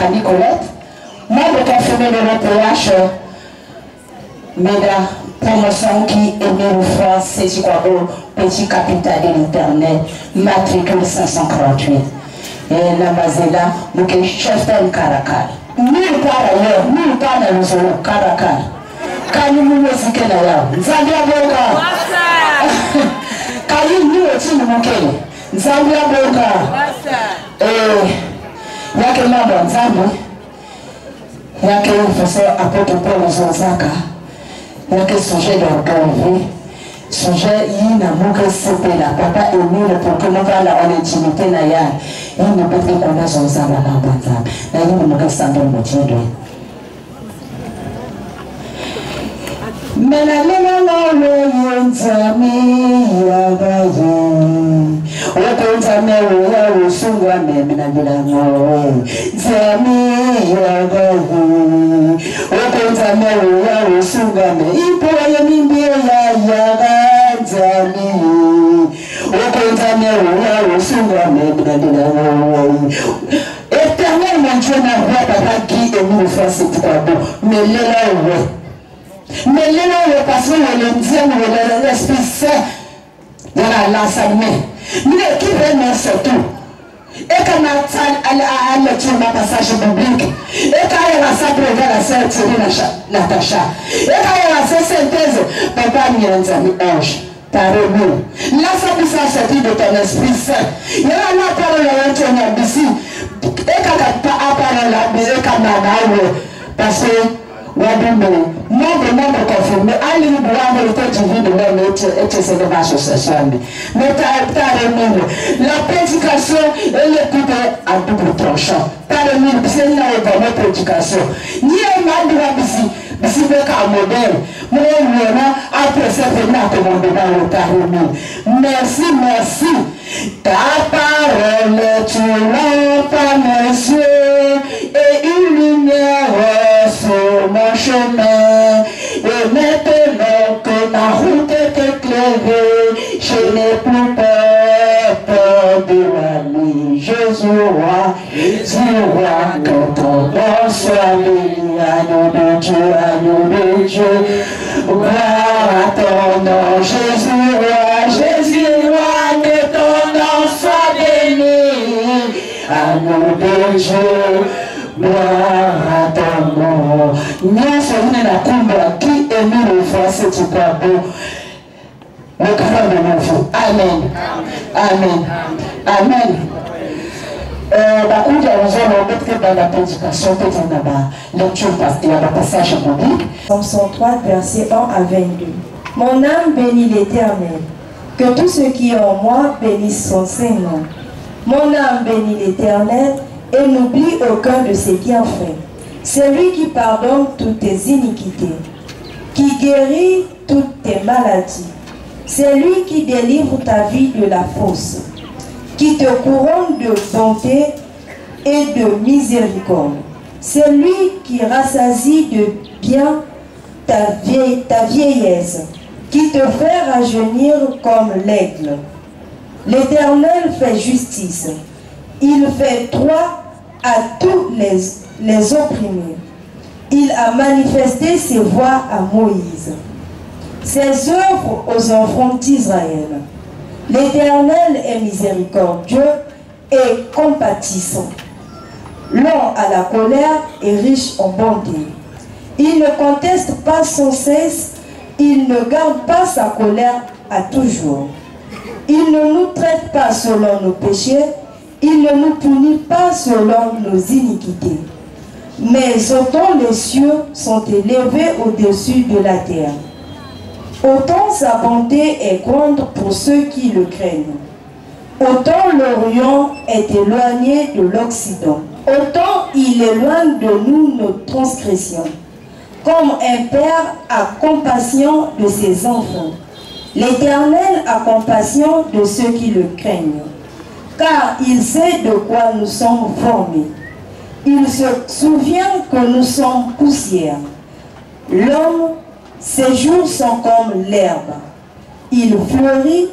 Canicolette, membre confirmé de l'OPH, MEDA, promotion qui est mise France, c'est quoi petit capital de l'Internet, matricule 538. Et la Mazela, nous sommes chef d'un Caracal. Nulle part ailleurs, nulle part dans le zone, Caracal. Quand nous nous musiquons là, Zambia Boka. Quand nous aussi nous manquons, Zambia Boka. Il y a que membre Zambie, il y a que le professeur apôtre Paul Zonzaka, il y a que sujet d'orgueil, sujet il n'a pas que c'était là, papa Émile pour que nous parlions en intimité, il ne peut pas qu'on a Zonzaka dans le banzam, il ne peut pas s'en donner. Mais la maman le yenzami yabaye okonzame oya osungwa memena bilango zami yabaye okonzame oya osungwa me ipo yemimbi ya yaga zami okonzame oya osungwa memena bilango éternellement Dieu n'a pas qui est nous faire cette quoi mais là mais là, parce que le Dieu, l'Esprit Saint, dans l'enseignement, nous équipons surtout. Et quand on a le passage biblique, et quand il y a sa prévère la sœur Thierry Natacha, et quand il y a sa synthèse, papa Nyanzami Ange, ta remis. Là, ça peut sortir de ton Esprit Saint. Il y a la parole à ton ici, et quand tu as parlé là, et quand on a parce que membre confirmé, allez nous voir le temps du vie de l'homme et c'est de ma association. Mais la prédication et l'écoute à double tranchant. T'as remis, c'est une bonne prédication. Ni un mal de la musique, mais c'est un modèle. Moi, après ça, je n'ai commandé dans le carreau. Merci, merci. Ta parole, tu lampes mes yeux et une lumière sur mon chemin. Et maintenant que ma route est éclairée, je n'ai plus peur de la nuit. Jésus roi, que ton nom soit béni. Agneau de Dieu, gloire à ton nom. Jésus roi, que ton nom soit béni. Agneau de Dieu, gloire à ton nom. Nous sommes la Kumba qui est mis le français du Pabo. Le cœur de mon feu. Amen. Amen. Amen. Dans la prédication, il y a le passage biblique. Psaume 103, versets 1 à 22. Mon âme bénit l'Éternel. Que tout ce qui est en moi bénisse son Saint-Nom. Mon âme bénit l'Éternel et n'oublie aucun de ses bienfaits. C'est lui qui pardonne toutes tes iniquités, qui guérit toutes tes maladies. C'est lui qui délivre ta vie de la fosse, qui te couronne de bonté et de miséricorde. C'est lui qui rassasie de bien ta vieillesse, qui te fait rajeunir comme l'aigle. L'Éternel fait justice. Il fait droit à tous les opprimés. Il a manifesté ses voies à Moïse, ses œuvres aux enfants d'Israël. L'Éternel est miséricordieux et compatissant, lent à la colère et riche en bonté. Il ne conteste pas sans cesse, il ne garde pas sa colère à toujours. Il ne nous traite pas selon nos péchés, il ne nous punit pas selon nos iniquités. Mais autant les cieux sont élevés au-dessus de la terre, autant sa bonté est grande pour ceux qui le craignent. Autant l'Orient est éloigné de l'Occident, autant il éloigne de nous nos transgressions. Comme un père a compassion de ses enfants, l'Éternel a compassion de ceux qui le craignent, car il sait de quoi nous sommes formés. Il se souvient que nous sommes poussière. L'homme, ses jours sont comme l'herbe. Il fleurit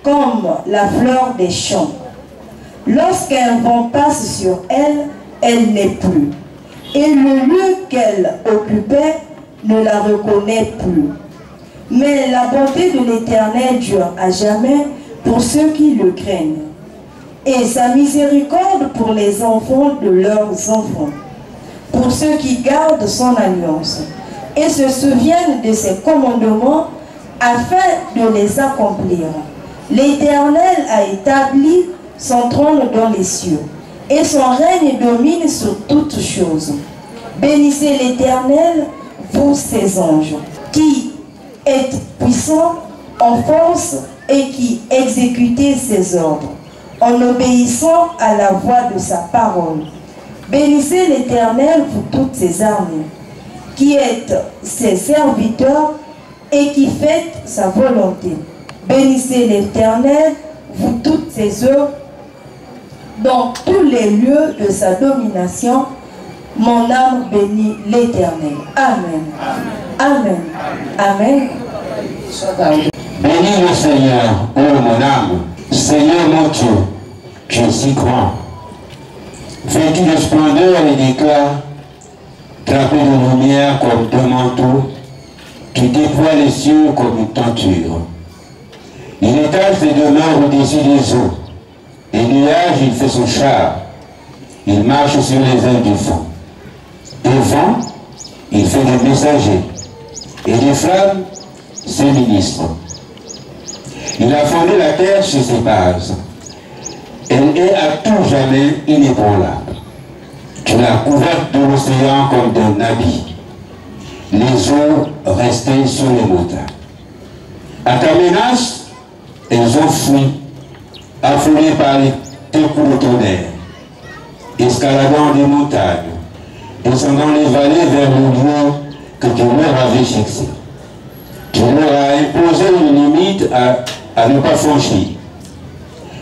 comme la fleur des champs. Lorsqu'un vent passe sur elle, elle n'est plus. Et le lieu qu'elle occupait ne la reconnaît plus. Mais la bonté de l'Éternel dure à jamais pour ceux qui le craignent, et sa miséricorde pour les enfants de leurs enfants, pour ceux qui gardent son alliance, et se souviennent de ses commandements afin de les accomplir. L'Éternel a établi son trône dans les cieux, et son règne domine sur toutes choses. Bénissez l'Éternel, vous ses anges, qui êtes puissants en force et qui exécutez ses ordres, en obéissant à la voix de sa parole. Bénissez l'Éternel, vous toutes ses armées, qui êtes ses serviteurs et qui faites sa volonté. Bénissez l'Éternel, vous toutes ses œuvres, dans tous les lieux de sa domination. Mon âme bénit l'Éternel. Amen. Amen. Amen. Bénis le Seigneur, ô mon âme. Seigneur mon Dieu, tu es si grand. Vêtu de splendeur et d'éclat, drapé de lumière comme deux manteaux, tu déploies les cieux comme une tenture. Il étale ses demeures au-dessus des eaux. Des nuages, il fait son char. Il marche sur les ailes du vent. Des vents, il fait des messagers. Et des flammes, ses ministres. Il a fondé la terre sur ses bases. Elle est à tout jamais inébranlable. Tu l'as couverte de l'océan comme d'un habit. Les eaux restaient sur les montagnes. À ta menace, elles ont fui, affolées par tes coups de tonnerre, escaladant des montagnes, descendant les vallées vers le lieu que tu leur avais fixé. Tu leur as imposé une limite à ne pas franchir.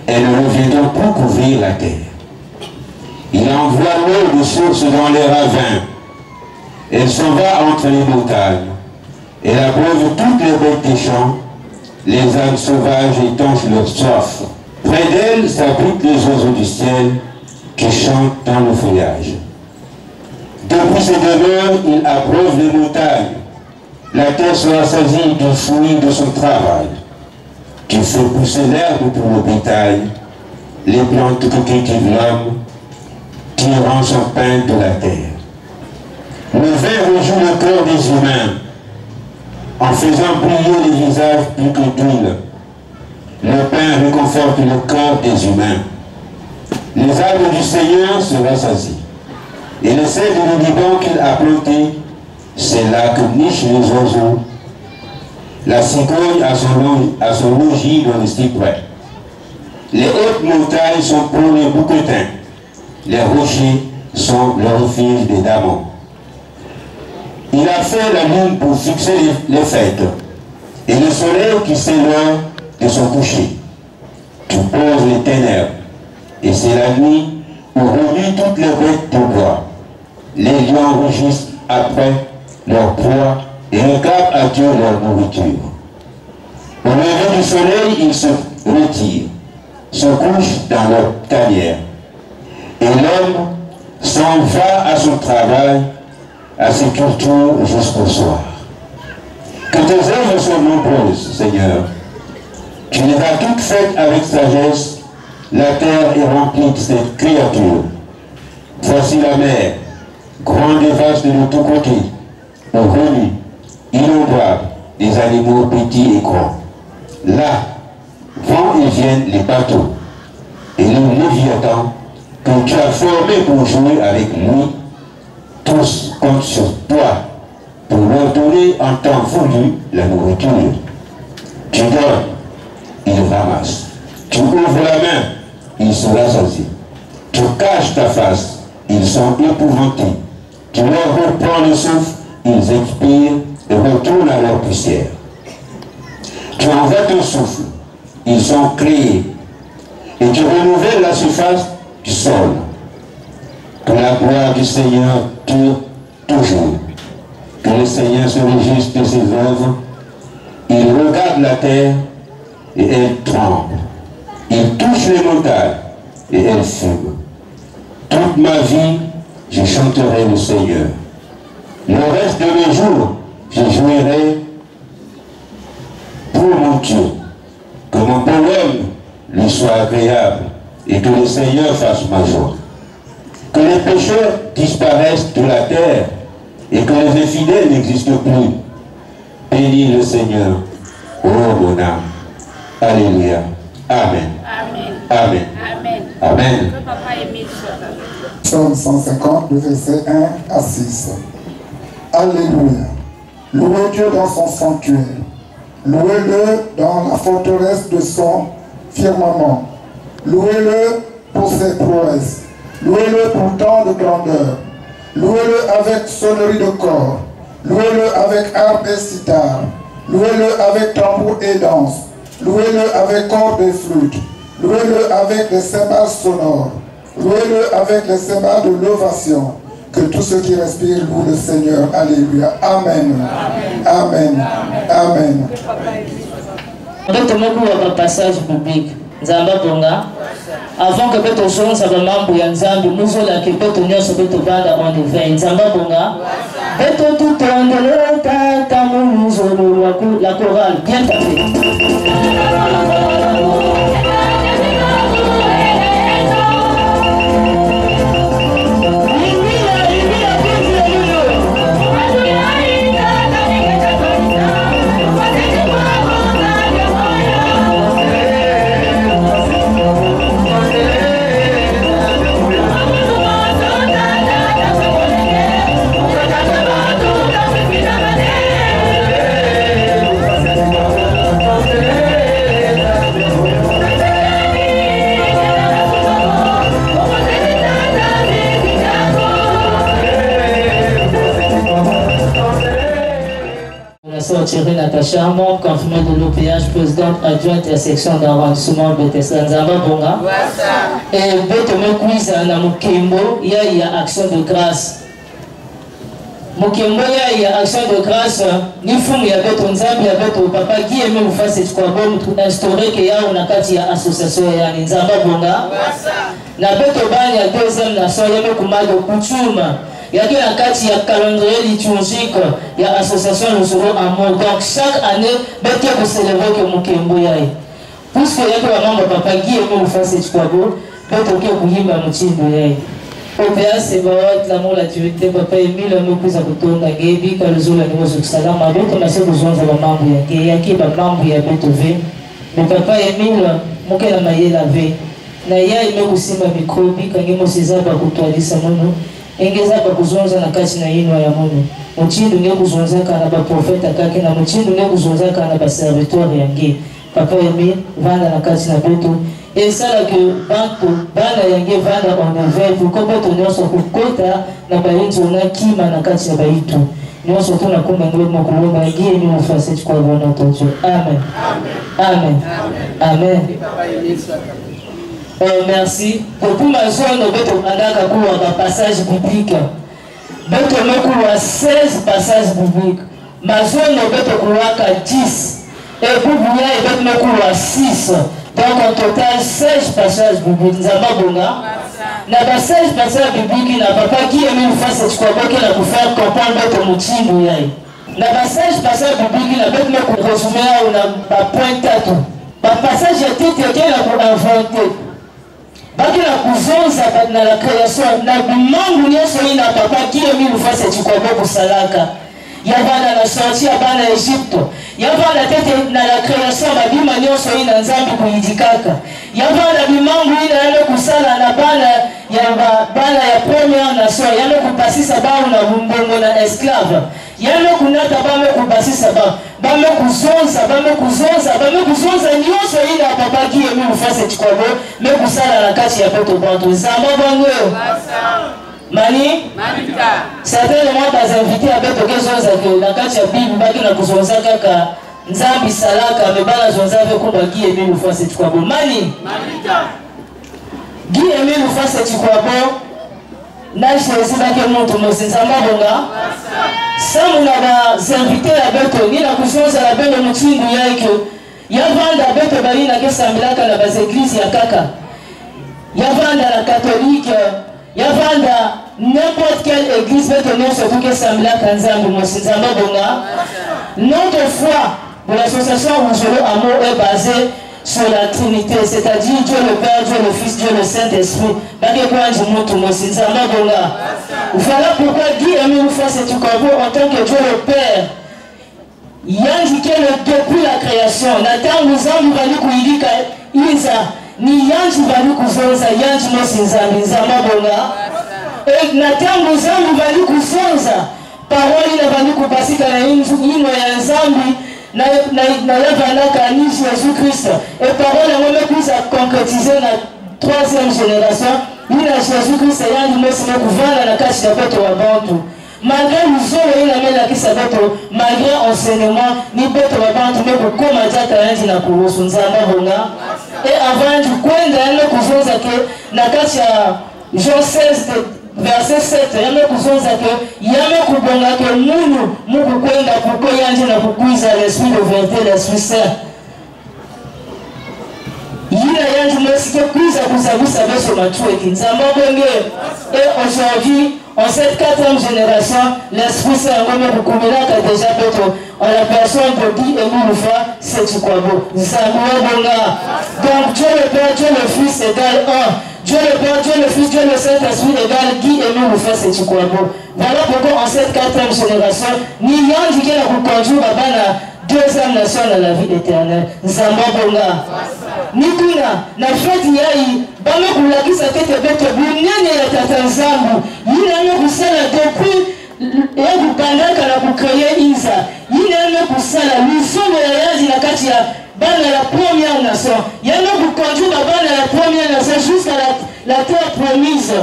Elles ne reviendront plus couvrir la terre. Il envoie l'eau de source dans les ravins. Elle s'en va entre les montagnes. Elle abreuve toutes les bêtes des champs. Les ânes sauvages étanchent leur soif. Près d'elle s'abritent les oiseaux du ciel qui chantent dans le feuillage. Depuis ses demeures, il abreuve les montagnes. La terre sera saisie du fruit de son travail. Tu fais pousser l'herbe pour le bétail, les plantes que cultive l'homme, tirant son pain de la terre. Le vin rejoue le cœur des humains, en faisant briller les visages plus que d'huile. Le pain réconforte le cœur des humains. Les arbres du Seigneur se rassasient. Et le cèdre du Liban qu'il a planté, c'est là que nichent les oiseaux. La cigogne a son logis dans les cyprès. Les hautes montagnes sont pour les bouquetins. Les rochers sont le refuge des damans. Il a fait la lune pour fixer les fêtes, et le soleil qui sait l'heure de son coucher. Tu poses les ténèbres, et c'est la nuit où remuent toutes les bêtes de bois. Les lions rugissent après leur proie et regardent à Dieu leur nourriture. Au lever du soleil, ils se retirent, se couchent dans leur tanière. Et l'homme s'en va à son travail, à ses cultures jusqu'au soir. Que tes œuvres soient nombreuses, Seigneur. Tu les as toutes faites avec sagesse. La terre est remplie de ses créatures. Voici la mer, grande et vaste de tous côtés, au revenu, innombrable, des animaux petits et grands. Là, vont et viennent les bateaux, et le Léviathan que tu as formé pour jouer avec lui, tous comptent sur toi pour leur donner en temps voulu la nourriture. Tu donnes, ils ramassent. Tu ouvres la main, ils se rassasient. Tu caches ta face, ils sont épouvantés. Tu leur reprends le souffle, ils expirent et retournent à leur poussière. Tu envoies ton souffle, ils sont créés, et tu renouvelles la surface du sol. Que la gloire du Seigneur dure toujours. Que le Seigneur se réjouisse de ses œuvres. Il regarde la terre et elle tremble. Il touche les montagnes et elles fument. Toute ma vie, je chanterai le Seigneur. Le reste de mes jours, je jouirai pour mon Dieu. Que mon bonhomme lui soit agréable et que le Seigneur fasse ma joie. Que les pécheurs disparaissent de la terre et que les infidèles n'existent plus. Bénis le Seigneur, ô mon âme. Alléluia. Amen. Amen. Amen. Amen. Psaume 150, versets 1 à 6. Alléluia. Louez Dieu dans son sanctuaire. Louez-le dans la forteresse de son firmament. Louez-le pour ses prouesses. Louez-le pour tant de grandeur. Louez-le avec sonnerie de corps. Louez-le avec harpe et cithare. Louez-le avec tambour et danse. Louez-le avec cordes et flûtes. Louez-le avec des cymbales sonores. Louez-le avec les cymbales de l'ovation. Que tous ceux qui respirent louent le Seigneur. Alléluia. Amen. Amen. Amen. Amen. Passage biblique. Nzamba bonga. Avant que beto son sa mambo ya nzambi muzo la ke beto nyoso beto banda on the vein. Nzamba bonga. Beto tout ondele ta muzo la chorale bien tapé. Thierry Natacha, membre confirmé de l'OPH, présidente adjointe à la section d'arrondissement Bethesda Nzamba Bonga. Et Beto Mekwiza na Mukembo, il y a action de grâce. Mukembo, il y a action de grâce. Ni fum ya Beto Nzambi ya Beto Papa Guy aimé vous faire cette quoi bon instauré que y a une kati ya association ya Nzamba Bonga. Na Beto Banya deuxième nation ya Mekumado Kuchuma. Il y a un kati ya calendrier liturgique, il y a l'association Lusoro Amour. Donc chaque année, il y a célébrer que Mukembo yaye. Puisque il y a que la maman Papa Guy aimé vous faire cette quoi bon, il y a que Mutindo yaye. OPA c'est l'amour, la dureté, Papa Emile, le plus à Bouton, la Gaby, quand le jour la nouveau succédant, ma bête, on a fait besoin de la maman il y a qui va maman ya Betové. Mais Papa Emile, mon qu'elle a maillé la veille. Naya aimé aussi ma microbi, quand il m'a saisi à Bakoutoali Samono. Engeza bakuzonza na kati na yino ya mono muchindu nge kuzonza kana ba profeta kake na muchindu nge kuzonza kana ba serviteur yange Papa Emi vanda na kati na beto et ça là que banko bana yange vanda on avait pour que beto nyonso kokota na ba yinzo na kima na kati na ba yitu nyonso tuna kumba ngwe mokulomba ngie ni mufase kwa bona tonjo. Amen. Amen. Amen. Merci. Pour ma zone, un passage biblique. Beto mekouwa 16 passages bibliques. Ma zone, beto kouwaka 10. Et pour vous, beto mekouwa 6. Donc en total 16 passages bibliques. Nzamba bonga. Na ba 16 passages bibliques, na papa qui aime une fois cette quoi qu'il a pour faire comprendre beto mutindo yaye. Na ba 16 passages bibliques, na beto mekouwa résumé ou na ba point 4. Ba passage ya titre qui a pour inventer. Baki na kuzonza na la création na bimangu nyeso ina papa qui est mis face à Chikobo kusalaka ya bana na sorti ya bana Egypte ya bana tete na la création ba bima nyeso ina nzambi kuyidikaka ya bana bimangu ina yale kusala na bana ya première nation yale kupasisa bao na bumbongo na esclave yale kunata bame kupasisa bame kuzonza nyoso ina papa qui est mis face à Chikobo me kusala na kati ya poto bantu Nzamba bango Mani certains de moi pas invité à Beto Gezonza que la kati ya Bible baki na kuzonza kaka Nzambi salaka me bana zonza ve ko baki emi lu face Chikobo Mani Guy emi lu face Chikobo na Jésus baki monto mo Nzamba bonga Samu na ba invité à Beto ni na kuzonza la beno mutindu yake ya vanda Beto bali na kesa milaka na bas église ya kaka ya vanda la catholique ya vanda n'importe quelle église peut tenir surtout que Samla Kanzambi Mosinzamba Bonga. Notre foi de l'association Roujolo Amour est basée sur la Trinité, c'est-à-dire Dieu le Père, Dieu le Fils, Dieu le Saint-Esprit. Voilà pourquoi Guy Aimé Moufa Sétukorbo, en tant que Dieu le Père, il a indiqué depuis la création. Nathan nous a dit que Isa, ni Yanji Balu Kuzonza, Yanji Mosinzambi, Nzamba Bonga. Et Nathan nous a dit Kuzonza, parole il a valu Kubasika na Ino ya Nzambi. Na yavanaka ni Jésus-Christ et parole on met plus à concrétiser la troisième génération ni la Jésus-Christ et yandi mesime kuvana na kashi ya beto wa bantu malgré l'usoro ina mela kisa beto malgré enseignement ni beto wa bantu me kukoma jata yandi na kuhusu nzamba bonga et avant du kwenda yano kuzonza ke na kashi ya Jean 16 verset 7, yame kuzonza ke yame kubonga ke munu muku kwenda kuko yanje na kukuiza l'esprit de vérité, l'esprit saint. Yina yanje mesike kuiza kuzagusa beso matueki. Nzamba bonge. Et aujourd'hui, en cette 4e génération, l'esprit saint ngome kukuminaka déjà beto en la personne de Guy Aimé Moufa Sétukorbo. Nzamba bonga. Donc Dieu le Père, Dieu le Fils égale 1. Dieu le Père, Dieu le Fils, Dieu le Saint-Esprit égale Guy Aimé Moufa Sétukorbo. Voilà pourquoi en cette 4e génération, ni yandi qui n'a pas conduit la deuxième nation dans la vie éternelle. Nzamba bonga. Ni kuna na fête yai bame kulakisa tete beto bunyane ya tata Nzambu. Yina yo kusala depuis et kupandaka na kukreye Isa. Yina yo kusala misomo ya yaji na kati ya bana la première nation. Yina yo kukonduire bana la première nation jusqu'à la terre promise.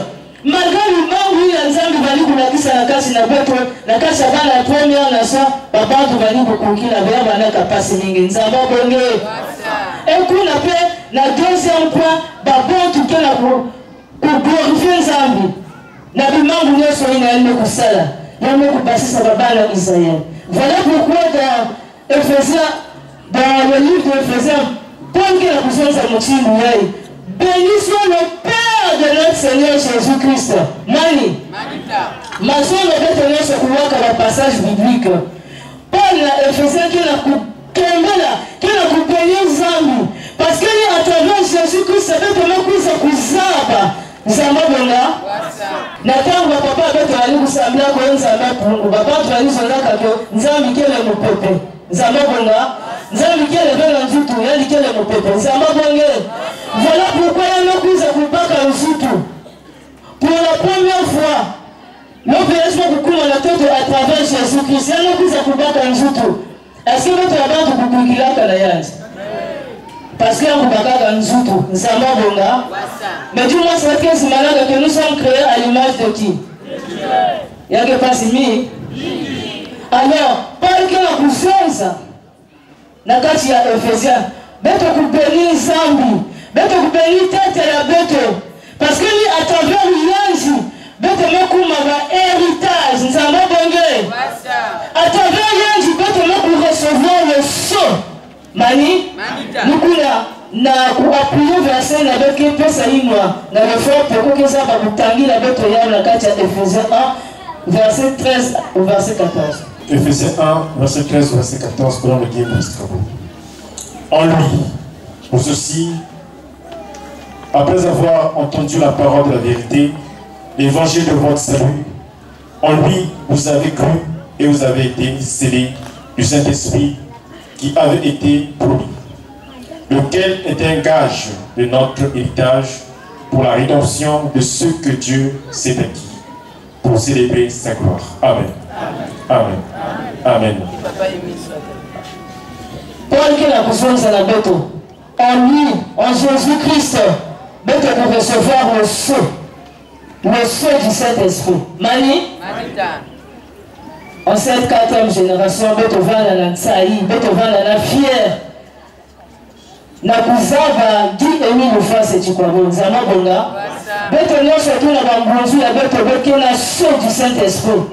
Malgré le manque où il y a Nzambu bali kulakisa na kati na beto na kati ya bana la première nation, baba tu bali kukonki la bia bana kapasi mingi. Nzamba bonge. Et qu'on appelle la deuxième point, babon tout cas pour glorifier Nzambi. Na bimangu nyoso ina ene kusala. Yame kupasisa babana Israël. Voilà pourquoi dans Ephésiens, dans le livre d'Éphésiens, Paul qui a besoin de motiver yai. Béni soit le Père de notre Seigneur Jésus-Christ. Mani. Ma soeur ne peut tenir ce couloir comme un passage biblique. Paul a Ephésiens qui a qui a coupé Nzambi parce que à travers Jésus-Christ ça peut me kuza kuzaba Nzamba bonga natangu papa beto ali kusambia kwa Nzamba pungu baba twali zonaka ko Nzambi kele mupepe Nzamba bonga Nzambi kele bela nzutu yali kele mupepe Nzamba bonge. Voilà pourquoi il y a kuza kupaka nzutu pour la première fois l'opération kukuma na toto à travers Jésus-Christ il y a kuza kupaka nzutu. Est-ce que votre abandon vous pouvez la yanzi? Parce que vous avez un zoutou, Nzamba bonga. Mais du moins, c'est que nous sommes créés à l'image de qui? Il y a que pas si. Alors, Paul qui a poussé ça, na kati ya Ephésiens, beto kupeni Nzambi, beto kupeni tete la beto, parce que lui à travers yanzi, beto mekuma va héritage, Nzamba bonge. À travers yanzi, beto mekuma recevoir le sceau. Mani, nous na appuyer verset na beke pesa inwa na le fort pour que ça va vous tanguer la beto ya na kati ya Ephésiens 1 verset 13 au verset 14. Ephésiens 1 verset 13 au verset 14 pour le Guy Aimé Moufa. En lui, vous aussi, après avoir entendu la parole de la vérité, l'évangile de votre salut, en lui vous avez cru et vous avez été scellés du Saint-Esprit qui avait été promis, lequel est un gage de notre héritage pour la rédemption de ceux que Dieu s'est acquis, pour célébrer sa gloire. Amen. Amen. Amen. Paul qui a besoin de la bête, en lui, en Jésus-Christ, bête pour recevoir le sceau du Saint-Esprit. Mani? En cette 4e génération, bête vana na tsaï, bête vana na fier. Na kuzaba Guy Aimé Moufa Sétukorbo, Nzamba bonga. Bête non surtout na bambonzu la bête bête na sceau du Saint-Esprit.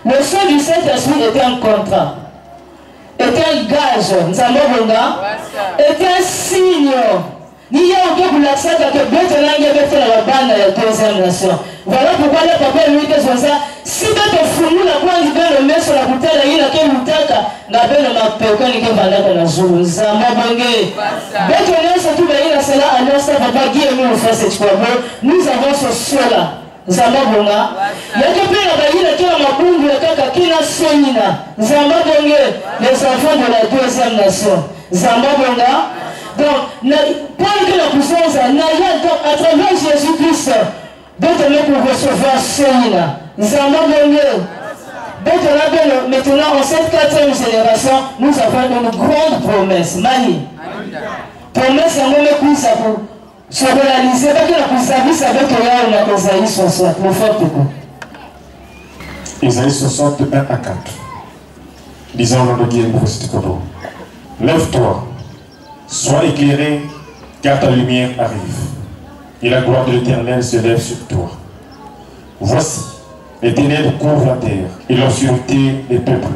Le sceau du Saint-Esprit était un contrat, était un gage, Nzamba bonga, était un signe Ni y a aucun pour l'accès que Beto Langue Beto la bande de la deuxième nation. Voilà pourquoi le papa lui dit ça. Si Beto Foumou la quoi il veut le mettre sur la bouteille, il a qu'un moutaka, n'a pas le mapécon qui va dans la zone. Zama Bangé. Beto Langue surtout il a cela à l'instant papa Guy et nous fait cette fois. Nous avons ce cela. Zama Bonga. Il y a que la baïne qui a ma boum de kaka qui n'a sonina. Zama Bangé. Les enfants de la deuxième nation. Zama Bonga. Donc, pendant que la puissance à travers Jésus-Christ, d'autres pour recevoir Soïna. Zama Bongo. Maintenant, en cette 4e génération, nous avons une grande promesse. Mani. Promesse, on me pousse à vous. Se réaliser, parce que la puissance avec Esaïe 60. Le fait beaucoup. Esaïe 60, 1 à 4. Disons le Dieu pour lève-toi. Sois éclairé, car ta lumière arrive, et la gloire de l'Éternel se lève sur toi. Voici, les ténèbres couvrent la terre, et l'obscurité les peuples.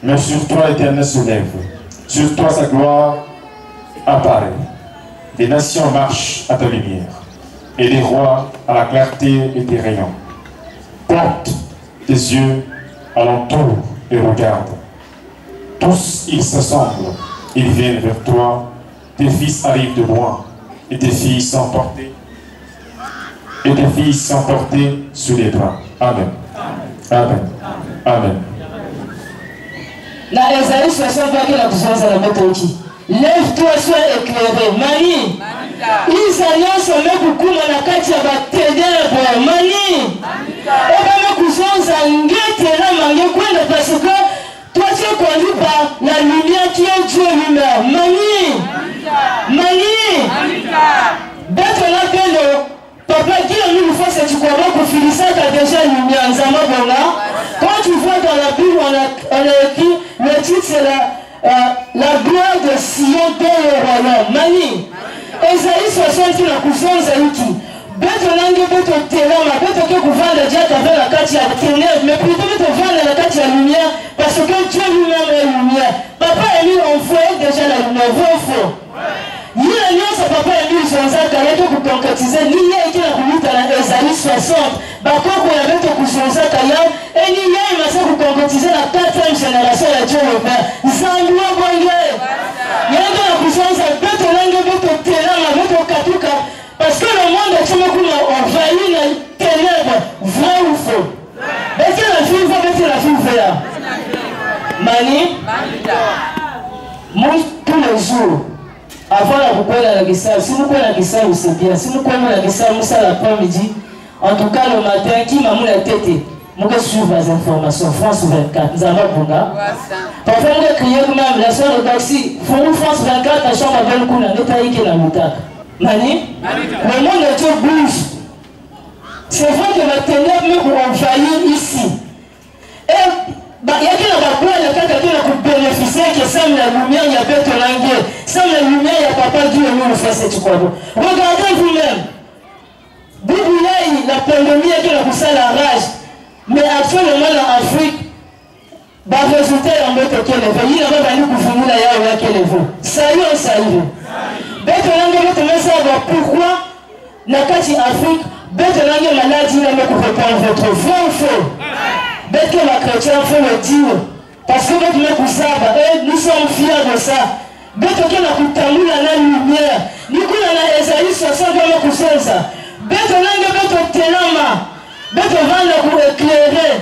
Mais sur toi l'Éternel se lève, sur toi sa gloire apparaît. Les nations marchent à ta lumière, et les rois à la clarté de tes rayons. Porte tes yeux alentour et regarde. Tous ils s'assemblent, ils viennent vers toi. Tes fils arrivent de loin, et tes filles sont portées, sous les bras. Amen. Amen. Amen. La Esaïe 60 va que la puissance à la méthodique. Lève-toi, sois éclairé. Mani. Ils annoncent même beaucoup de la carte à ténèbres. Mani. Et bien, la puissance à l'engagement, parce que toi, tu es conduit par la lumière qui est Dieu lui-même. Mani. Mani. D'être là, papa qui a mis une fois cette croix pour finir ça, tu as déjà lumière. Quand tu vois dans la Bible, on a écrit, le titre c'est la gloire de Sion dans le royaume. Mani. Esaïe 60 qui la puissance à l'outil. Beto Langue Beto Telama, Beto que vous vendez déjà avec la carte à ténèbres, mais plutôt Beto vendre la carte à lumière, parce que Dieu lui-même est lumière. Papa et lui ont fait déjà la lumière, vrai ou faux? Il y a une alliance à papa et lui, ils ont ça, car il y a pour concrétiser, il y a été la commune dans Esaïe 60, Bako qu'on avait tout pour son sac à yam, et il y a une masse pour concrétiser la 4e génération de Dieu le Père. Zamboua Boye. Il y a la puissance à Beto Langue Beto Telama, Beto Katuka. Parce que le monde est envahi les ténèbres, vrai ou faux? Est-ce que la fille va mettre la fille verte? Mani? Moi, tous les jours, avant la boucle de la guissade, si nous prenons la guissade, c'est bien. Si nous prenons la guissade, nous sommes l'après-midi. En tout cas, le matin, qui m'a mis la tête? Nous allons suivre les informations. France 24, nous avons Bonga. Parfois, nous allons crier même la soeur de taxi. France 24, la chambre avec le coup, on a détaillé qui est la moutade. Mani, le monde de Dieu bouge. C'est vrai que la ténèbre nous envahir ici. Et il y a quelqu'un qui a bénéficié, qui sème la lumière, il y a Beto Langue. Sème la lumière, il y a papa Dieu et nous le fait cette fois. Regardez vous-même. Bible, la pandémie qui a poussé la rage. Mais actuellement en Afrique, le résultat est en Beto qui est levé. Il n'a pas venu pour finir là, qui est levé. Ça y est, ça y est. Beto Langue veut savoir pourquoi la carte Afrique, Beto Langue maladie n'a pas pour répondre votre vrai ou faux. Beto la chrétien faut le dire. Parce que Beto Langue nous sommes fiers de ça. Beto qui n'a pas la lumière. Nous avons Esaïe 60 ça. Beto Langue Beto Telama. Beto vendre pour éclairer.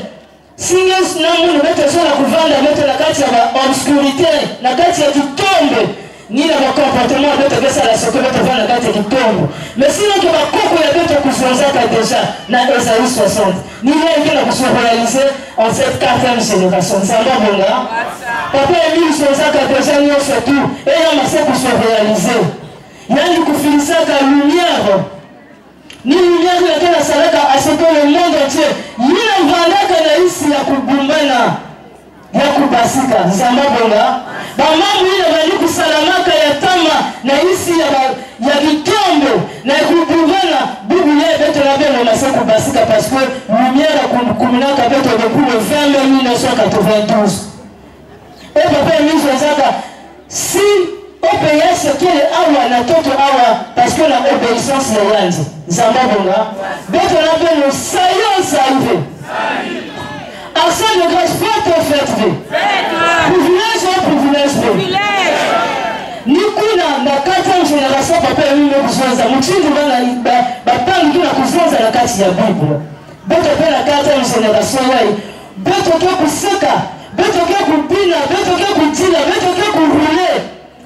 Si nous avons Beto sur la couvande, Beto la carte obscurité, la carte qui tombe. Ni le comportement de la société devant la carte qui tombe. Mais sinon, que ma coco est déjà dans Esaïe 60. Ni rien qui n'a pas réalisé en cette 4e génération. Ça va bon là. Papa et lui, ils sont déjà nous surtout. Et il y a massé pour se réaliser. Il y a une couffine la lumière. Ni lumière qui est la salade à ce que le monde entier. Il y a une valeur qui est ici à Kubumbana. Il y a Kubasika. Ça va bon là. Bamambu ile bali kusalamaka ya tama na isi ya vitombo na kupuvana Biblia yetu na beno na soko basika parce que lumière kumunaka beto depuis le 20 mai 1992. Et papa mi zaka si OPS qui est awa awa na toto awa parce que la obéissance ya yanzi nzamba bonga beto na beno sayo salve action de grâce faites au fait privilège au privilège ni kuna na kati génération papa yemi no kuzonza muchindu bana bapangi na kuzonza na kati ya Bible beto pe na kati génération yai beto ke kuseka beto ke kupina beto ke kutila beto ke kurule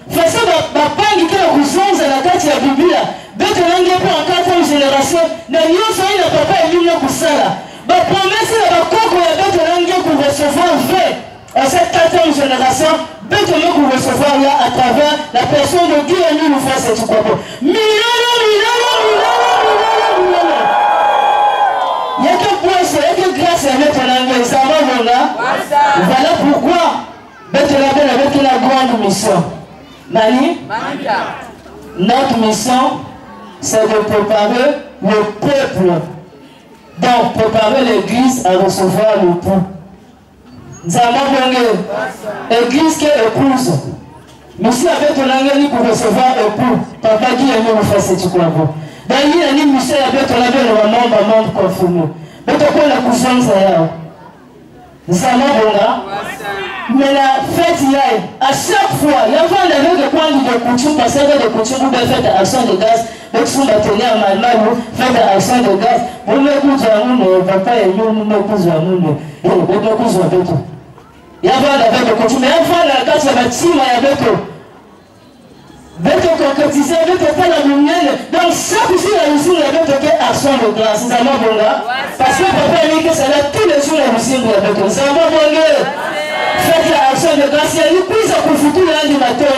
fasa bapangi ke kuzonza na kati ya Biblia beto nange pe en kati génération na nyonso ina papa yemi no kusala ba promesse na bakoko ya beto nange ku recevoir vrai en cette quatrième génération beto nange ku recevoir ya à travers la personne de Dieu et nous faire cette quoi milano il y a que poisson, il y a que grâce à mettre en anglais, ça va là. Voilà pourquoi beto nange avec la grande mission. Mani, notre mission, c'est de préparer le peuple. Donc, préparer l'église à recevoir le pou. L'église qui est épouse. Monsieur avec ton anglais pour recevoir le pou. Papa qui est venu faire cette quoi. D'ailleurs, il y a une mission avec ton anglais le monde conforme. Mais tu peux la coucher ça là. Mais la fête, à chaque fois, il y a un de points de coutume, parce qu'il y a des coutumes pour faire action de gaz, mais qui sont maintenus en Allemagne, faire action de gaz. Vous me cousez à nous, papa et nous, nous me cousez à nous, et nous me cousez à tout. Il y a un de coutume, mais enfin, la case, il y a un team, il y a un beto concrétisé, beto pas la lumière. Donc chaque jour la musique la beto qui action de grâce, c'est vraiment bon là. Parce que papa dit que c'est là tous les jours la musique la beto. C'est vraiment bon là. Faites la action de grâce. Il y a une prise à confutur là du matin.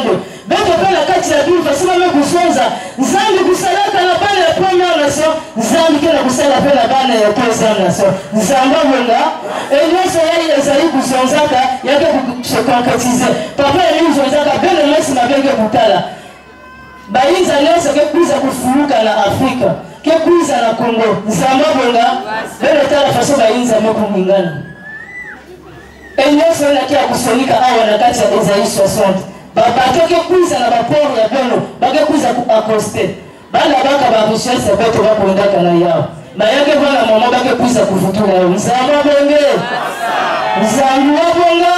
Beto pas la carte la Bible, parce que même kusoza. Zambi kusala kana pas la première nation. Zambi qui la kusala pas la bana ya deuxième nation. Zamba bon là. Et nous c'est là il y a zali kusoza il y a que se concrétiser. Papa il nous zoza ka ben le mec m'a bien que butala. Baïza nyonso ke kuiza kufuluka na Afrika ke kuiza na Congo nzamba bonga bele tala faso baïza moko mingana e nyonso na kia kusonika awa na kati ya Esaïe 60 babato ke kuiza na baporo ya beno bake kuiza ku accoster bala baka ba richesse beto bakondaka na yao mayake bana mama bake kuiza kufutula yao nzamba bonge nzamba bonga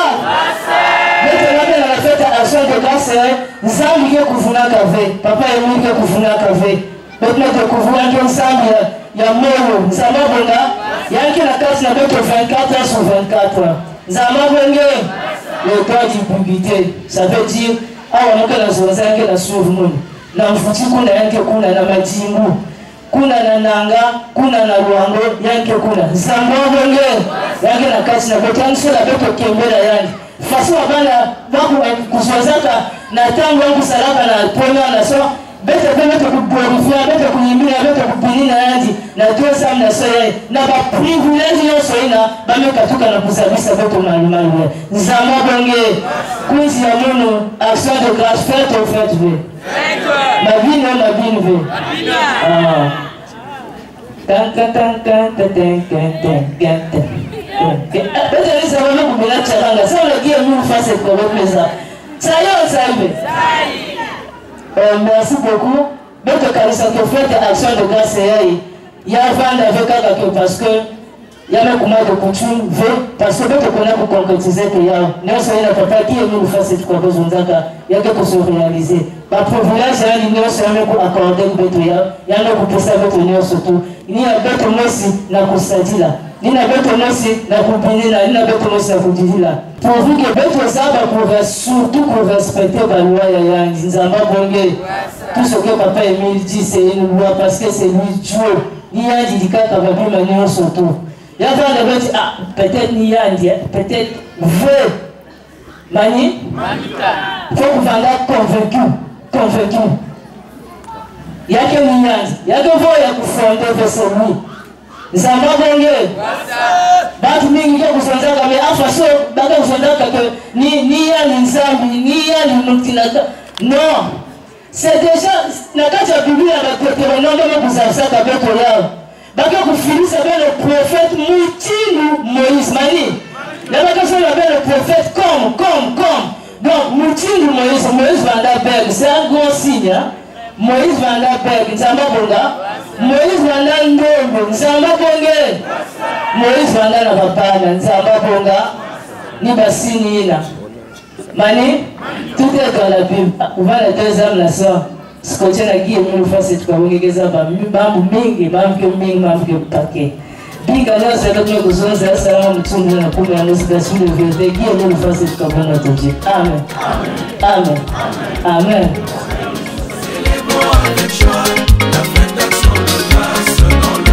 beto na bela na fête action de grâce nzambi ke kuvuna kave papa yemi ke kuvuna kave beto te kuvuna ke nzambi ya moyo nzamba bonga yanki na kati na beto 24 sur 24 nzamba bonge le droit d'impunité ça veut dire awa moke na zonza yanke na surmoni na mfuti kuna yanke kuna na majingu kuna na nanga kuna na luango yanke kuna nzamba bonge yanke na kati na beto yanki la beto kembela yanki façon abana bako kuzozaka na tango yangu salaka na ponya na so bete bete kuborifia bete kuyimbira bete kupinina yanji na deux sam na soye na ba privilège yo soina ba meka tuka na kusabisa bete malimali nzamba bonge kuzi ya mono action de grâce fête au fait ve mabine ve Beto lisa wana kumila charanga. Sa wala kia mou face kwa wapeza. Sayo sahibe. Merci beaucoup. Beto kalisa ke fête action de grâce yai. Ya vanda avec kaka parce que yame kuma de coutume veut parce que beto kona ku concrétiser que yao. Neoso ina papa qui est mou face kwa bezonzaka yake ko se réaliser. Ba privilège ya ni neoso yame ku accorder beto yao. Yame ku pesa beto neoso tout. Ni ya beto mosi na kusadila. Nina beto mosi na kupinina, nina beto mosi na kudilila. Pourvu que beto zaba pour surtout pour respecter la loi ya yangi. Nzamba bonge. Tout ce que papa Emile dit c'est une loi parce que c'est lui Dieu. Ni yangi dikaka babi manio surtout. Yava le beti ah peut-être ni yangi, peut-être vrai. Mani? Faut que vous ayez convaincu. Yake ni yangi. Yake voya kufonder verset lui. Nzamba bonge batu mingi kwa kusonzaka me afaso baka kusonzaka que ni ya nzambi ni ya multinaka non c'est déjà na kati ya Biblia ba Deutéronome ba kusafsaka beto yao baka kufilisa le prophète Mutinu Moïse mani na baka so le prophète comme donc Mutinu Moïse vanda belle c'est un grand signe Moïse Vanda Pek, Nzamba Bonga. Moïse Vanda Ndombo, Nzamba Bonge. Moïse Vanda na Papana, Nzamba Bonga. Ni Bassini Ina. Mani, tout est dans la Bible. Ouvre les deux âmes la soeur. Ce que tu as dit, on va faire quoi? On va faire ça. Mambu mingi, mambu paquet. Binga leo sasa tunakuzungumza salama mtungu na kumbe na nusu dasuri vyote gie ndio nafasi tukabona toje. Amen. Amen. Amen. Célébrons avec joie la fête d'action de grâce dans le